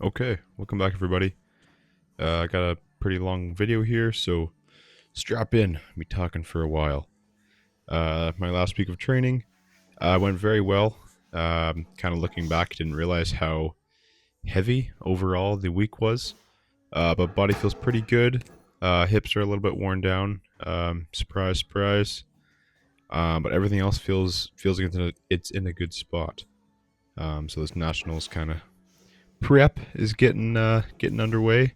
Okay, welcome back, everybody. I got a pretty long video here, so strap in. I'll be talking for a while. My last week of training went very well. Kind of looking back, didn't realize how heavy overall the week was, but body feels pretty good. Hips are a little bit worn down. Surprise, surprise. But everything else feels like it's in a good spot. So this nationals kind of prep is getting underway.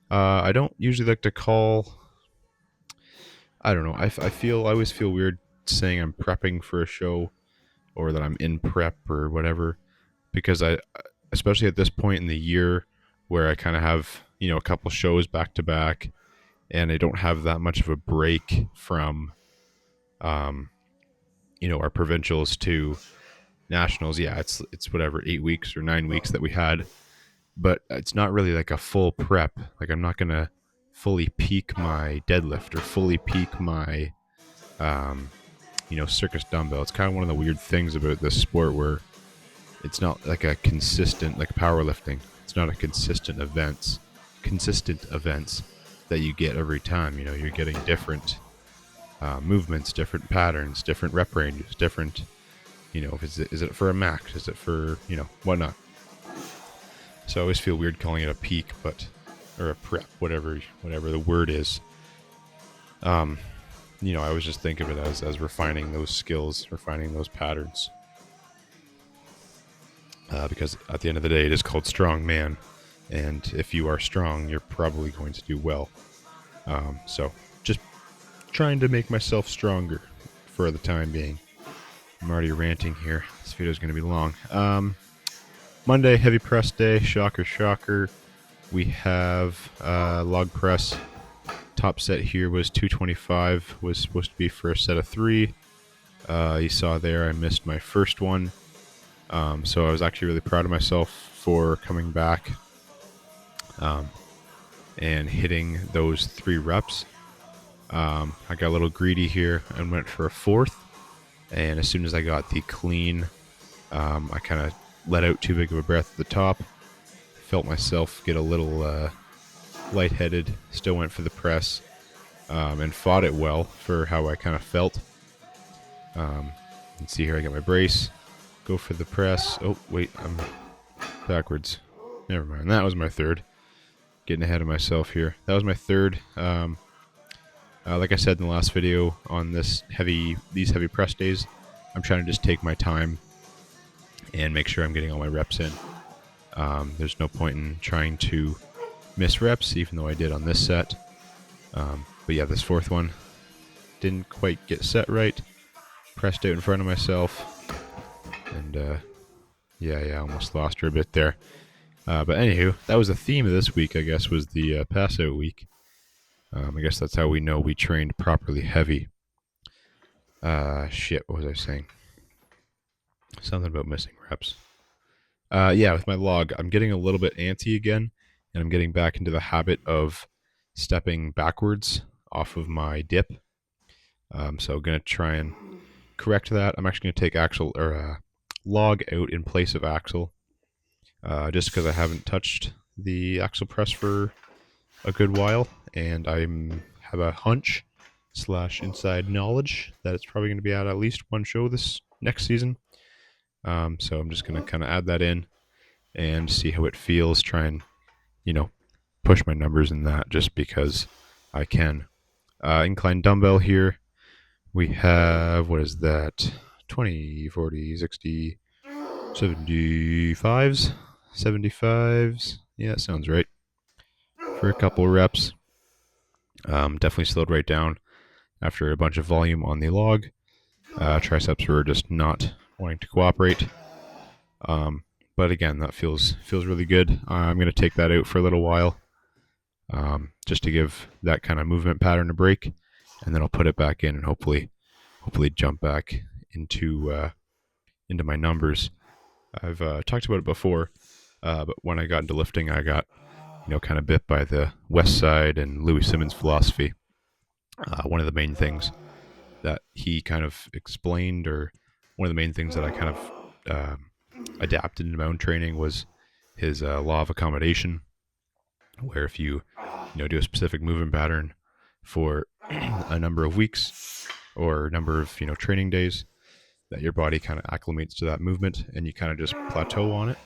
I don't usually like to call. I don't know. I always feel weird saying I'm prepping for a show or that I'm in prep or whatever because especially at this point in the year where I kind of have a couple shows back to back and I don't have that much of a break from um, our provincials to nationals. Yeah, it's whatever 8 weeks or 9 weeks that we had, but it's not really like a full prep. Like I'm not gonna fully peak my deadlift or fully peak my um, circus dumbbell. It's kind of one of the weird things about this sport where it's not like a consistent like powerlifting. It's not a consistent events that you get every time. You're getting different movements, different patterns, different rep ranges, different. Is it for a max? Is it for whatnot? So I always feel weird calling it a peak, but or a prep, whatever the word is. Um, I always just think of it as refining those skills, refining those patterns. Because at the end of the day, it is called strong man, and if you are strong, you're probably going to do well. So just trying to make myself stronger for the time being. I'm already ranting here. This video is going to be long. Monday, heavy press day. Shocker, shocker. We have log press. Top set here was 225. Was supposed to be for a set of 3. You saw there I missed my first one. So I was actually really proud of myself for coming back and hitting those 3 reps. I got a little greedy here and went for a 4th. And as soon as I got the clean, I kind of let out too big of a breath at the top. Felt myself get a little lightheaded. Still went for the press and fought it well for how I kind of felt. You can see here I got my brace. Go for the press. Oh, wait, I'm backwards. Never mind. That was my 3rd. Getting ahead of myself here. That was my 3rd. Like I said in the last video on these heavy press days, I'm trying to just take my time and make sure I'm getting all my reps in. There's no point in trying to miss reps, even though I did on this set. But yeah, this 4th one didn't quite get set right. Pressed out in front of myself. And I almost lost her a bit there. But anywho, that was the theme of this week, I guess, was the pass out week. I guess that's how we know we trained properly heavy. What was I saying? Something about missing reps. With my log, I'm getting a little bit antsy again, and I'm getting back into the habit of stepping backwards off of my dip. So I'm going to try and correct that. I'm actually going to take axle or log out in place of axle, just because I haven't touched the axle press for a good while, and I have a hunch / inside knowledge that it's probably going to be at least one show this next season. So I'm just going to kind of add that in and see how it feels. Try and push my numbers in that just because I can. Incline dumbbell here. We have, what is that? 20, 40, 60, 75s. 75s. Yeah, that sounds right. For a couple reps. Definitely slowed right down after a bunch of volume on the log. Triceps were just not wanting to cooperate. But again, that feels really good. I'm going to take that out for a little while, just to give that kind of movement pattern a break, and then I'll put it back in and hopefully jump back into my numbers. I've talked about it before, but when I got into lifting, I got kind of bit by the West Side and Louis Simmons philosophy. One of the main things that he kind of explained, or one of the main things that I kind of adapted into my own training, was his law of accommodation, where if you do a specific movement pattern for a number of weeks or a number of training days, that your body kind of acclimates to that movement and you kind of just plateau on it.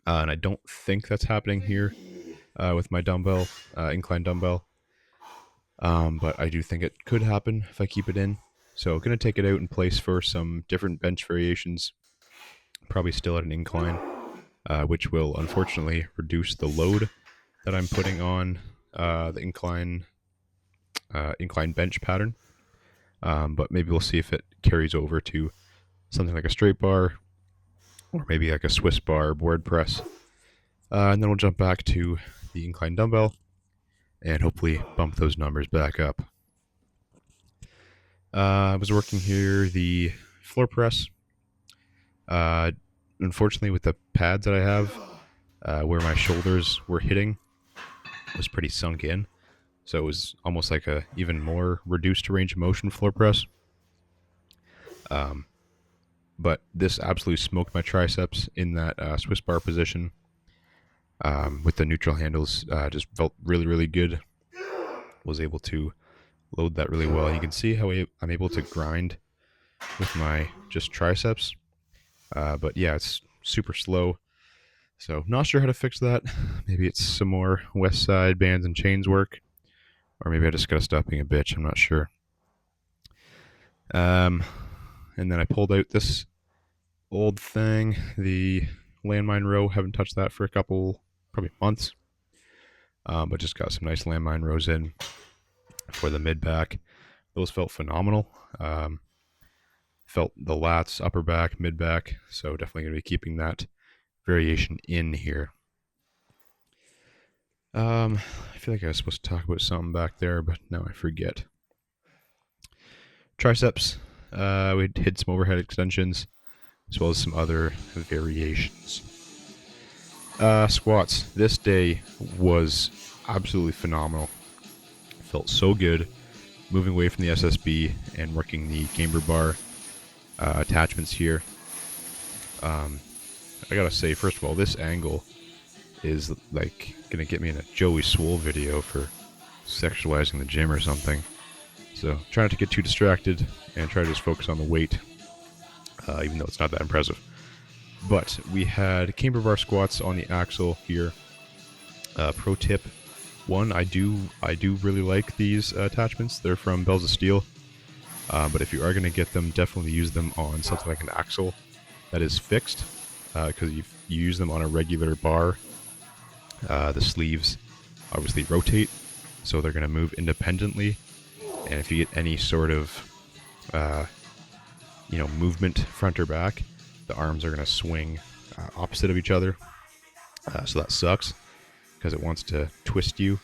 And I don't think that's happening here with my dumbbell, incline dumbbell. But I do think it could happen if I keep it in. So I'm going to take it out in place for some different bench variations, probably still at an incline, which will unfortunately reduce the load that I'm putting on the incline bench pattern. But maybe we'll see if it carries over to something like a straight bar or maybe like a Swiss bar board press. And then we'll jump back to the incline dumbbell and hopefully bump those numbers back up. I was working here the floor press. Uh, Unfortunately, with the pads that I have, where my shoulders were hitting was pretty sunk in. So it was almost like a even more reduced range of motion floor press. But this absolutely smoked my triceps in that Swiss bar position. With the neutral handles, just felt really, really good. Was able to load that really well. You can see how I'm able to grind with my just triceps. But yeah, it's super slow. So not sure how to fix that. Maybe it's some more West Side bands and chains work, or maybe I just gotta stop being a bitch. I'm not sure. And then I pulled out this old thing, the landmine row. Haven't touched that for a couple, probably months. But just got some nice landmine rows in for the mid back. Those felt phenomenal. Felt the lats, upper back, mid back. So definitely gonna be keeping that variation in here. I feel like I was supposed to talk about something back there, but now I forget. Triceps, we hit some overhead extensions, as well as some other variations. Squats. This day was absolutely phenomenal. Felt so good. Moving away from the SSB and working the camber bar attachments here. I gotta say, first of all, this angle is like gonna get me in a Joey Swole video for sexualizing the gym or something. So try not to get too distracted and try to just focus on the weight, even though it's not that impressive. But we had camber bar squats on the axle here. Pro tip one, I do really like these attachments. They're from Bells of Steel. But if you are going to get them, definitely use them on something like an axle that is fixed, because you use them on a regular bar. The sleeves obviously rotate, so they're going to move independently. And if you get any sort of movement front or back, the arms are going to swing opposite of each other. So that sucks because it wants to twist you.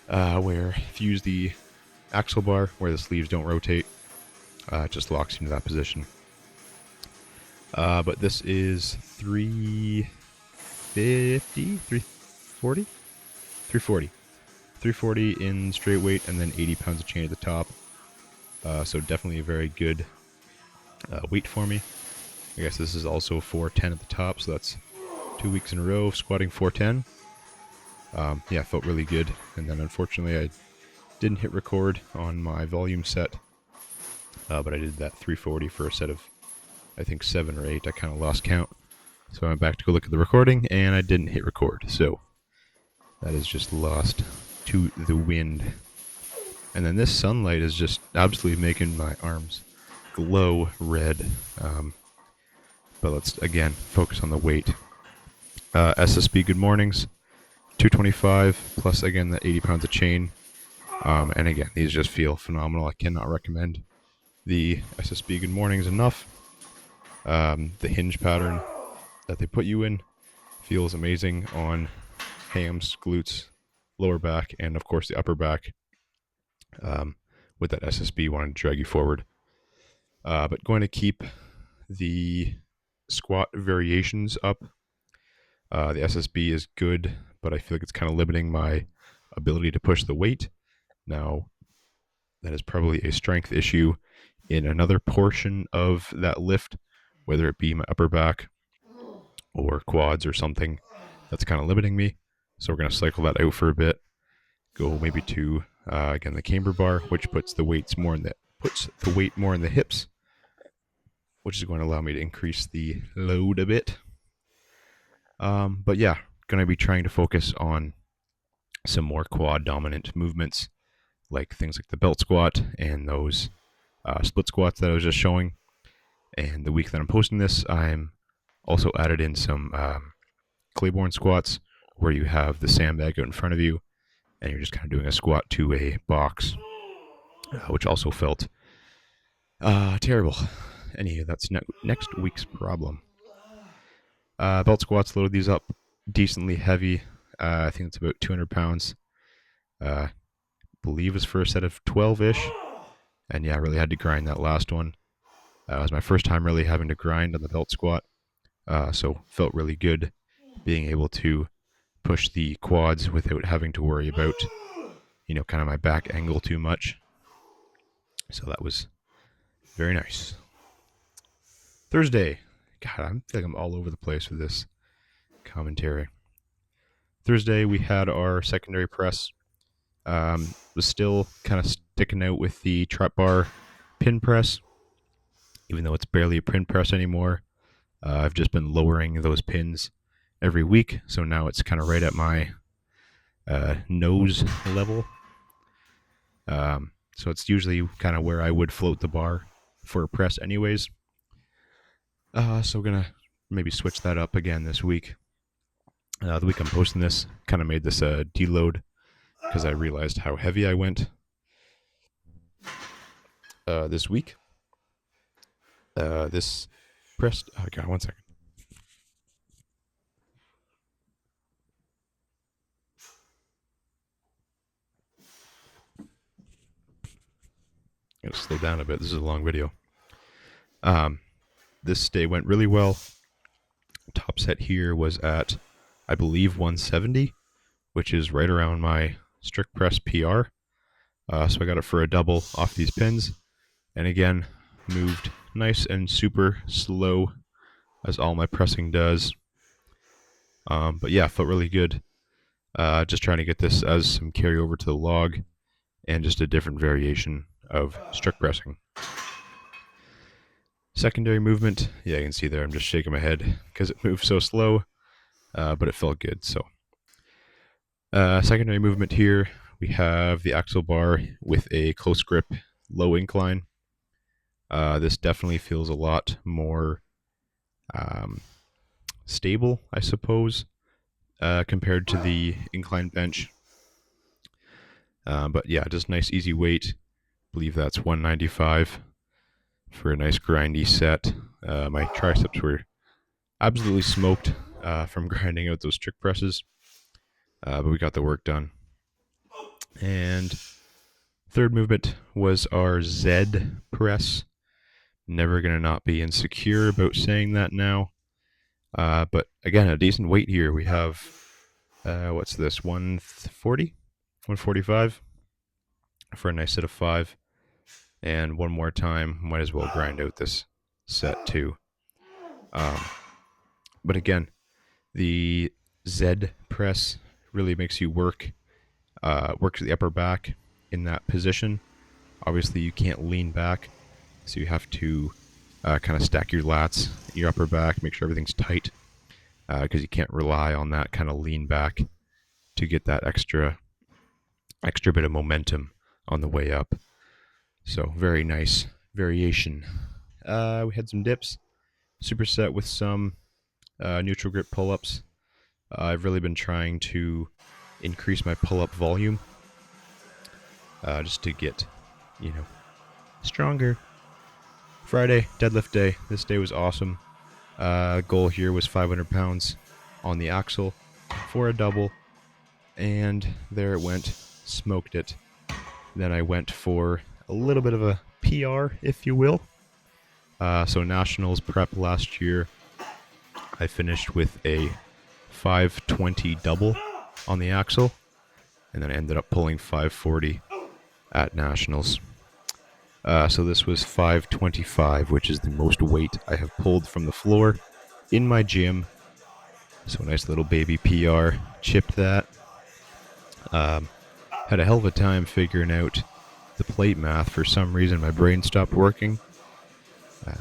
Where if you use the axle bar where the sleeves don't rotate, it just locks you into that position. But this is 350, 340? 340. 340 in straight weight and then 80 pounds of chain at the top. So definitely a very good weight for me. I guess this is also 410 at the top, so that's 2 weeks in a row squatting 410. Yeah, felt really good. And then unfortunately I didn't hit record on my volume set, but I did that 340 for a set of, I think, 7 or 8. I kind of lost count. So I went back to go look at the recording, and I didn't hit record. So that is just lost to the wind. And then this sunlight is just absolutely making my arms glow red. But let's, again, focus on the weight. SSB good mornings, 225, plus, again, the 80 pounds of chain. And again, these just feel phenomenal. I cannot recommend the SSB good mornings enough. The hinge pattern that they put you in feels amazing on hams, glutes, lower back, and of course the upper back. With that SSB wanting to drag you forward. But going to keep the squat variations up. The SSB is good, but I feel like it's kind of limiting my ability to push the weight. Now, that is probably a strength issue in another portion of that lift, whether it be my upper back or quads or something that's kind of limiting me. So we're going to cycle that out for a bit. Go maybe to again the camber bar, which puts the weight more in the hips, which is going to allow me to increase the load a bit. But yeah, going to be trying to focus on some more quad dominant movements, like things like the belt squat and those split squats that I was just showing. And the week that I'm posting this, I'm also added in some Claiborne squats, where you have the sandbag out in front of you and you're just kind of doing a squat to a box, which also felt terrible. Anyway, that's next week's problem. Belt squats, load these up decently heavy. I think it's about 200 pounds. Believe is for a set of 12-ish. And yeah, I really had to grind that last one. It was my first time really having to grind on the belt squat. So felt really good being able to push the quads without having to worry about, kind of my back angle too much. So that was very nice. Thursday. God, I feel like I'm all over the place with this commentary. Thursday, we had our secondary press. Was still kind of sticking out with the trap bar pin press, even though it's barely a pin press anymore. I've just been lowering those pins every week, so now it's kind of right at my nose level. So it's usually kind of where I would float the bar for a press anyways. So we're going to maybe switch that up again this week. The week I'm posting this, kind of made this a deload because I realized how heavy I went this week. This pressed... Oh, God, 1 second. I'm going to slow down a bit. This is a long video. This day went really well. Top set here was at, I believe, 170, which is right around my strict press PR. So I got it for a double off these pins. And again, moved nice and super slow, as all my pressing does. But yeah, felt really good. Just trying to get this as some carryover to the log and just a different variation of strict pressing. Secondary movement, yeah, you can see there I'm just shaking my head because it moved so slow, but it felt good. So secondary movement here, we have the axle bar with a close grip, low incline. This definitely feels a lot more stable, I suppose, compared to the incline bench. But yeah, just nice easy weight. I believe that's 195 for a nice grindy set. My triceps were absolutely smoked from grinding out those trick presses, but we got the work done. And third movement was our Z press. Never gonna not be insecure about saying that now. But again, a decent weight here. We have what's this, 140, 145 for a nice set of 5. And one more time, might as well grind out this set too. But again, the Z press really makes you work the upper back in that position. Obviously, you can't lean back, so you have to kind of stack your lats, your upper back, make sure everything's tight, because you can't rely on that kind of lean back to get that extra bit of momentum on the way up. So very nice variation. We had some dips, superset with some neutral grip pull-ups. I've really been trying to increase my pull-up volume just to get, stronger. Friday, deadlift day. This day was awesome. Goal here was 500 pounds on the axle for a double, and there it went. Smoked it. Then I went for a little bit of a PR, if you will. So Nationals prep last year, I finished with a 520 double on the axle, and then I ended up pulling 540 at Nationals. So this was 525, which is the most weight I have pulled from the floor in my gym So a nice little baby PR. Chipped that. Had a hell of a time figuring out the plate math. For some reason, my brain stopped working.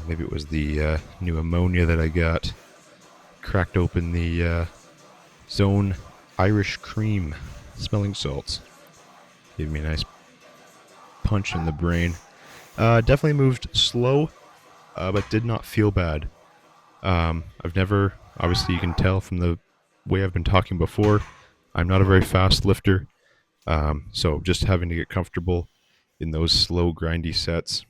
Maybe it was the new ammonia that I got. Cracked open the Zone Irish Cream smelling salts. Gave me a nice punch in the brain. Definitely moved slow, but did not feel bad. I've never, obviously you can tell from the way I've been talking before, I'm not a very fast lifter. So just having to get comfortable in those slow, grindy sets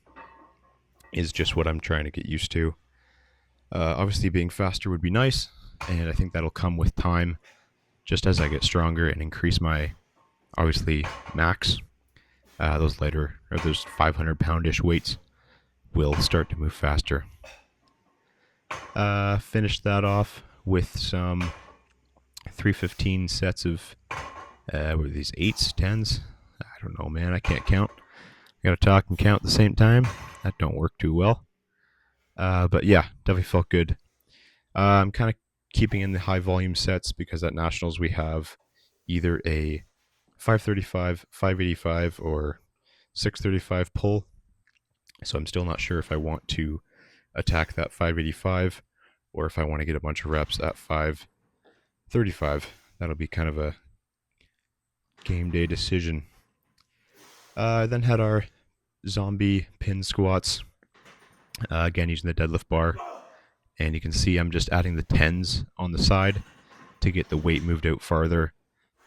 is just what I'm trying to get used to. Obviously being faster would be nice, and I think that'll come with time, just as I get stronger and increase my, obviously, max. Those lighter, or those 500-pound-ish weights will start to move faster. Finished that off with some 315 sets of, what are these, 8s, 10s? I don't know, man, I can't count. I gotta talk and count at the same time. That don't work too well. But yeah, definitely felt good. I'm kind of keeping in the high volume sets because at Nationals we have either a 535, 585, or 635 pull. So I'm still not sure if I want to attack that 585 or if I want to get a bunch of reps at 535. That'll be kind of a game day decision. Then had our zombie pin squats. Again, using the deadlift bar. And you can see I'm just adding the 10s on the side to get the weight moved out farther,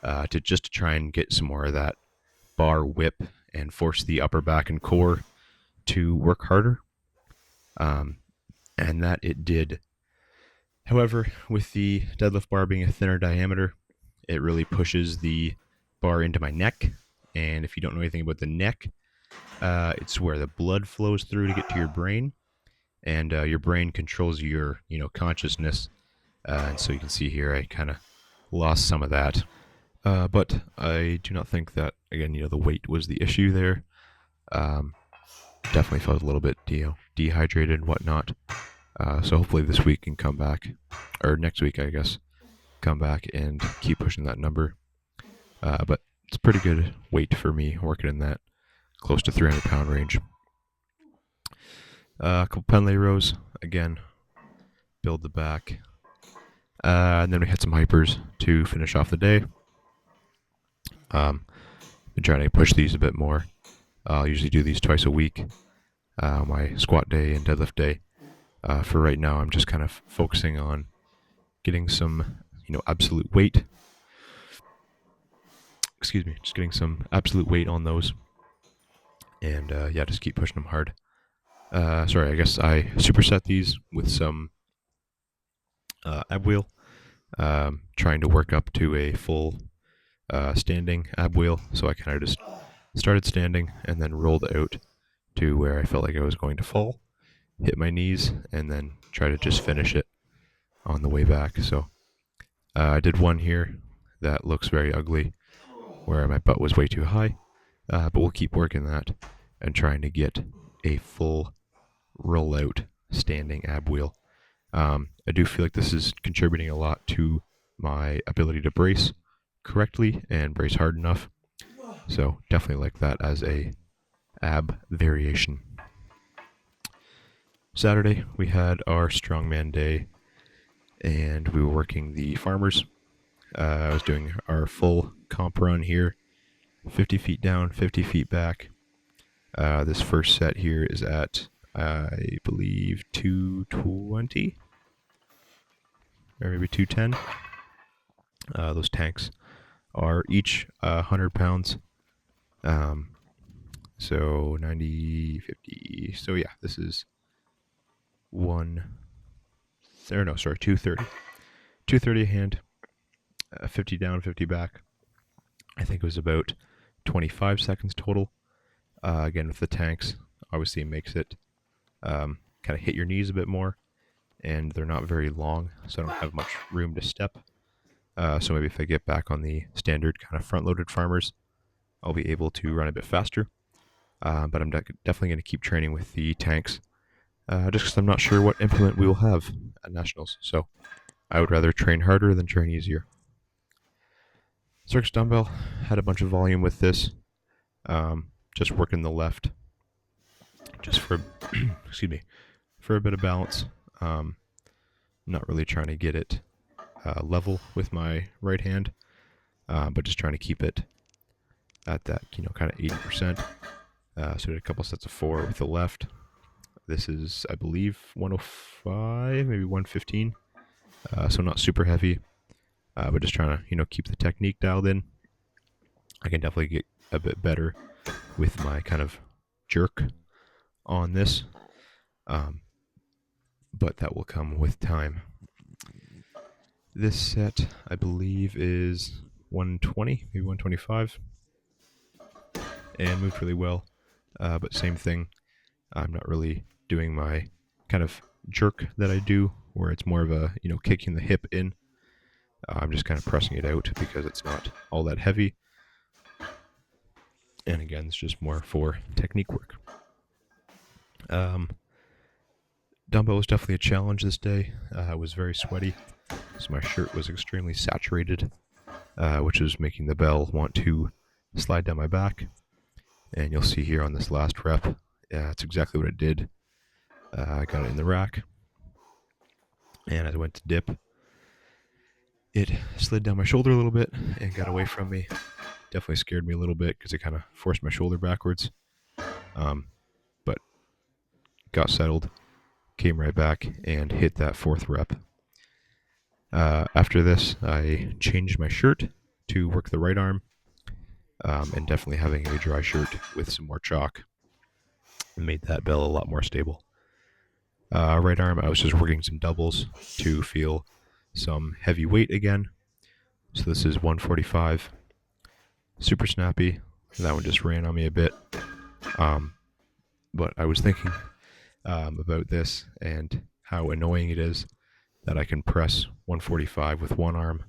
to try and get some more of that bar whip and force the upper back and core to work harder. And that it did. However, with the deadlift bar being a thinner diameter, it really pushes the bar into my neck. And if you don't know anything about the neck, it's where the blood flows through to get to your brain. And your brain controls your, consciousness. And so you can see here, I kind of lost some of that. But I do not think that, again, the weight was the issue there. Definitely felt a little bit, dehydrated and whatnot. So hopefully this week can come back, or next week, I guess, come back and keep pushing that number. But it's pretty good weight for me, working in that close to 300-pound range. A couple Pendlay rows, again, build the back. And then we had some hypers to finish off the day. Been trying to push these a bit more. I'll usually do these twice a week, my squat day and deadlift day. For right now, I'm just kind of focusing on getting some, absolute weight. Excuse me, just getting some absolute weight on those. And just keep pushing them hard. I guess I superset these with some ab wheel. Trying to work up to a full standing ab wheel. So I kind of just started standing and then rolled out to where I felt like I was going to fall, hit my knees, and then try to just finish it on the way back. So I did one here that looks very ugly, where my butt was way too high, but we'll keep working that and trying to get a full roll out standing ab wheel. I do feel like this is contributing a lot to my ability to brace correctly and brace hard enough. So definitely like that as a ab variation. Saturday, we had our strongman day, and we were working the farmers. I was doing our full comp run here, 50 feet down, 50 feet back. This first set here is at, I believe, 220, or maybe 210. Those tanks are each 100 pounds. So 90, 50. So yeah, this is 230. 230 a hand, 50 down, 50 back. I think it was about 25 seconds total. Again, with the tanks, obviously it makes it kind of hit your knees a bit more, and they're not very long, so I don't have much room to step. So maybe if I get back on the standard kind of front-loaded farmers, I'll be able to run a bit faster. But I'm definitely going to keep training with the tanks, just because I'm not sure what implement we will have at Nationals. So I would rather train harder than train easier. Circus dumbbell, had a bunch of volume with this. Just working the left, just for excuse me, for a bit of balance. Not really trying to get it level with my right hand, but just trying to keep it at that kind of 80%. So did a couple sets of 4 with the left. This is, I believe, 105, maybe 115. So not super heavy, but just trying to keep the technique dialed in. I can definitely get a bit better with my kind of jerk on this, but that will come with time. This set, I believe, is 120, maybe 125, and moved really well. But same thing, I'm not really doing my kind of jerk that I do, where it's more of a kicking the hip in. I'm just kind of pressing it out because it's not all that heavy. And again, it's just more for technique work. Dumbbell was definitely a challenge this day. I was very sweaty, so my shirt was extremely saturated, which is making the bell want to slide down my back. And you'll see here on this last rep, that's exactly what it did. I got it in the rack, and as I went to dip, it slid down my shoulder a little bit and got away from me. Definitely scared me a little bit because it kind of forced my shoulder backwards. But got settled, came right back, and hit that 4th rep. After this, I changed my shirt to work the right arm, and definitely having a dry shirt with some more chalk made that bell a lot more stable. Right arm, I was just working some doubles to feel some heavy weight again. So this is 145, super snappy. That one just ran on me a bit. But I was thinking about this and how annoying it is that I can press 145 with one arm,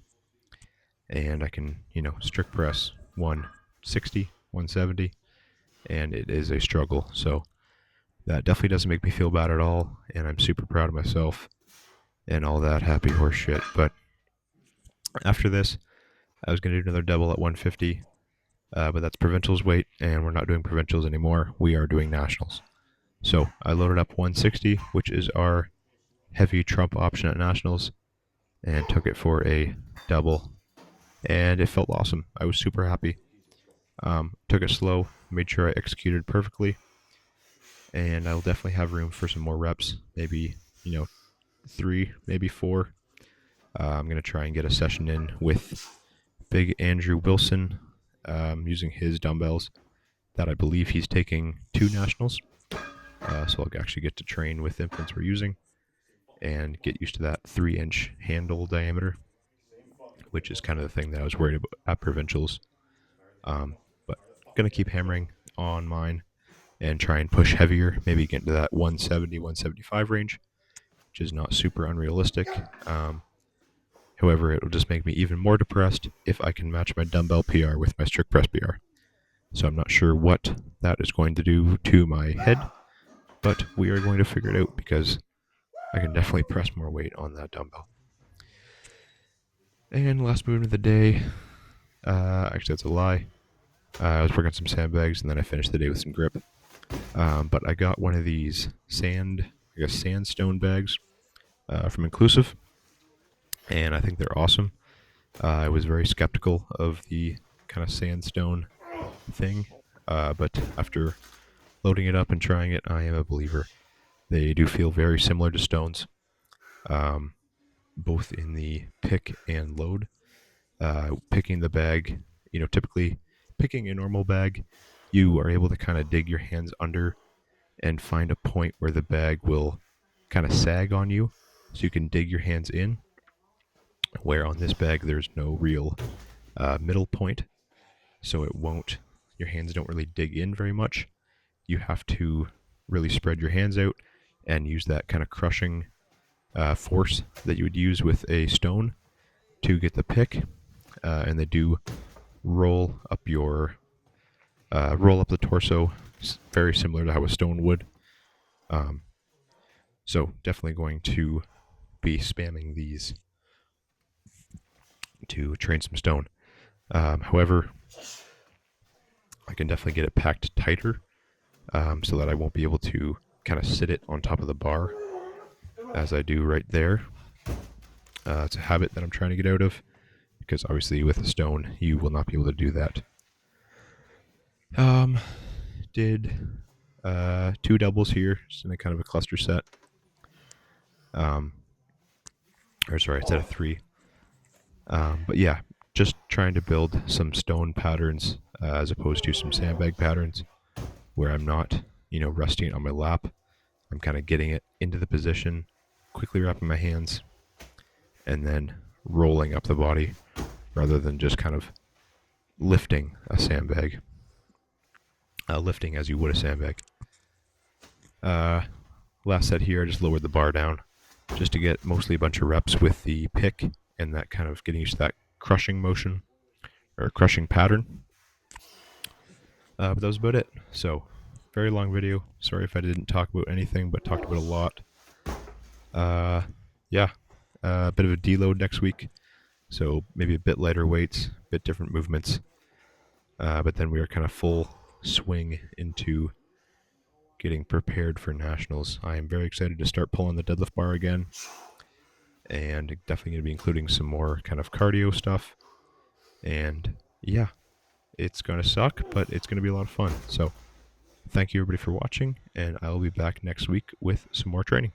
and I can, strict press 160, 170, and it is a struggle. So that definitely doesn't make me feel bad at all, and I'm super proud of myself and all that happy horse shit. But after this, I was going to do another double at 150, but that's provincials weight, and we're not doing provincials anymore. We are doing nationals. So I loaded up 160, which is our heavy trump option at nationals, and took it for a double, and it felt awesome. I was super happy. Took it slow, made sure I executed perfectly, and I'll definitely have room for some more reps, maybe 3, maybe 4. I'm going to try and get a session in with Big Andrew Wilson, using his dumbbells that I believe he's taking to nationals. So I'll actually get to train with the implements we're using and get used to that 3-inch handle diameter, which is kind of the thing that I was worried about at provincials. But going to keep hammering on mine and try and push heavier, maybe get into that 170, 175 range, which is not super unrealistic. However, it will just make me even more depressed if I can match my dumbbell PR with my strict press PR. So I'm not sure what that is going to do to my head, but we are going to figure it out because I can definitely press more weight on that dumbbell. And last movement of the day, actually that's a lie. I was working some sandbags and then I finished the day with some grip. But I got one of these sandstone bags from Inclusive, and I think they're awesome. I was very skeptical of the kind of sandstone thing, but after loading it up and trying it, I am a believer. They do feel very similar to stones, both in the pick and load. Picking the bag, typically picking a normal bag, you are able to kind of dig your hands under and find a point where the bag will kind of sag on you, so you can dig your hands in. Where on this bag, there's no real middle point, so your hands don't really dig in very much. You have to really spread your hands out and use that kind of crushing force that you would use with a stone to get the pick, and they do roll up the torso, very similar to how a stone would. So definitely going to be spamming these to train some stone. However, I can definitely get it packed tighter so that I won't be able to kind of sit it on top of the bar as I do right there. It's a habit that I'm trying to get out of because obviously with a stone you will not be able to do that. Did 2 doubles here, just in a kind of a cluster set. Or sorry, instead of 3. But yeah, just trying to build some stone patterns as opposed to some sandbag patterns where I'm not, resting it on my lap. I'm kind of getting it into the position, quickly wrapping my hands, and then rolling up the body rather than just kind of lifting a sandbag. Lifting as you would a sandbag. Last set here, I just lowered the bar down just to get mostly a bunch of reps with the pick and that kind of getting used to that crushing motion or crushing pattern. But that was about it. So, very long video. Sorry if I didn't talk about anything, but talked about a lot. Yeah, a bit of a deload next week. So maybe a bit lighter weights, a bit different movements. But then we are kind of full swing into getting prepared for nationals. I am very excited to start pulling the deadlift bar again. And definitely going to be including some more kind of cardio stuff. And yeah, it's going to suck, but it's going to be a lot of fun. So thank you everybody for watching, and I will be back next week with some more training.